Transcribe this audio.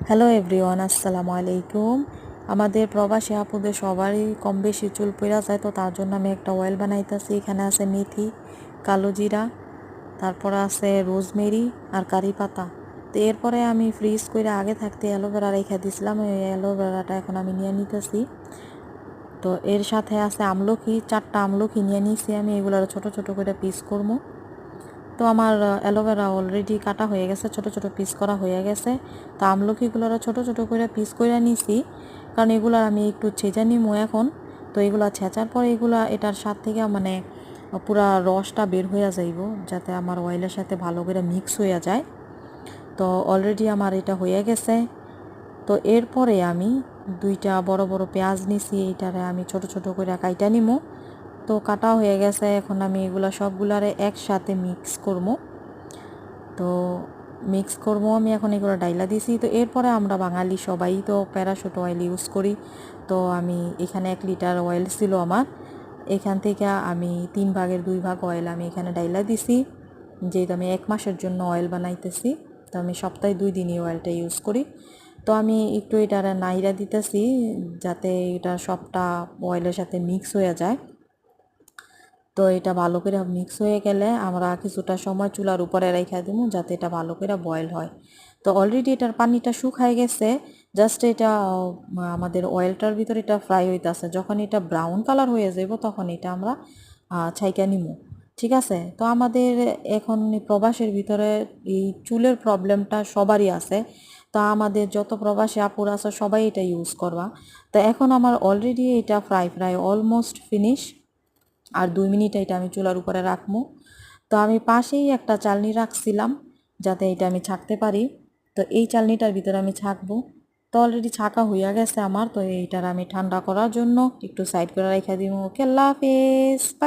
Hello everyone, আসসালামু আলাইকুম। আমাদের প্রবাসী আপুদের সবারই কম বেশি চুল পইড়া যায়, তো তার জন্য আমি একটা অয়েল বানাইতেছি। এখানে আছে মেথি, কালো জিরা, তারপর আছে রোজমেরি আর কারি পাতা। তো এরপরে আমি ফ্রিজ করে আগে থাকতে অ্যালোভেরা রেখে দিয়েছিলাম, এই অ্যালোভেরাটা এখন আমি নিয়ে নিতেছি। তো এর সাথে আছে আমলকি, 4টা আমলকি নিয়ে নিয়েছি আমি, এগুলোর ছোট ছোট করে পিস করবো। তো আমার অ্যালোভেরা অলরেডি কাটা হয়ে গেছে, ছোট ছোট পিস করা হয়ে গেছে। তো আমলকিগুলোর ছোট ছোট করে পিস করে নিছি, কারণ এগুলো আমি একটু ছেঁচে নিমু এখন। তো এগুলা ছেঁচার পর এগুলা এটার স্বাদ থেকে মানে পুরা রসটা বের হয়ে যাইব, যাতে আমার অয়েলের সাথে ভালো করে মিক্স হয়ে যায়। তো অলরেডি আমার এটা হয়ে গেছে। তো এরপরে আমি 2টা বড় বড় পেঁয়াজ নিছি, এইটারে আমি ছোট ছোট করে কাইটা নিমু। তো কাটা হয়ে গেছে, এখন আমি এগুলা সবগুলারে একসাথে মিক্স করবো। তো মিক্স করবো আমি এখন, এগুলো ডাইলা দিছি। তো এরপরে আমরা বাঙালি সবাই তো প্যারাশুট অয়েল ইউজ করি। তো আমি এখানে 1 লিটার অয়েল ছিল আমার, এখান থেকে আমি 3 ভাগের 2 ভাগ অয়েল আমি এখানে ডাইলা দিছি, যেহেতু আমি 1 মাসের জন্য অয়েল বানাইতেছি। তো আমি সপ্তাহে 2 দিনই অয়েলটা ইউজ করি। তো আমি একটু এটা নাইরা দিতেছি, যাতে এটা সবটা অয়েলের সাথে মিক্স হয়ে যায়। তো এটা ভালো করে মিক্স হয়ে গেলে আমরা কিছুটা সময় চুলার উপরে রেখে দেবো, যাতে এটা ভালো করে বয়েল হয়। তো অলরেডি এটার পানিটা শুকায় গেছে, জাস্ট এটা আমাদের অয়েলটার ভিতরে এটা ফ্রাই হইতেছে। যখন এটা ব্রাউন কালার হয়ে যাব তখন এটা আমরা ছাইকা নিমু। ঠিক আছে? তো আমাদের এখন প্রবাসের ভিতরে এই চুলের প্রবলেমটা সবারই আছে। তা আমাদের যত প্রবাসী আপুরা আছে সবাই এটা ইউজ করবা। তো এখন আমার অলরেডি এটা ফ্রাই অলমোস্ট ফিনিশ। আর 2 মিনিট এটা আমি চুলার উপরে রাখবো। তো আমি পাশেই একটা চালনি রাখছিলাম, যাতে এটা আমি ছাঁকতে পারি। তো এই চালনিটার ভিতরে আমি ছাঁকবো। তো অলরেডি ছাঁকা হইয়া গেছে আমার। তো এইটার আমি ঠান্ডা করার জন্য একটু সাইড করে রেখে দিব। ওকে, আল্লাহ হাফেজ, বাই।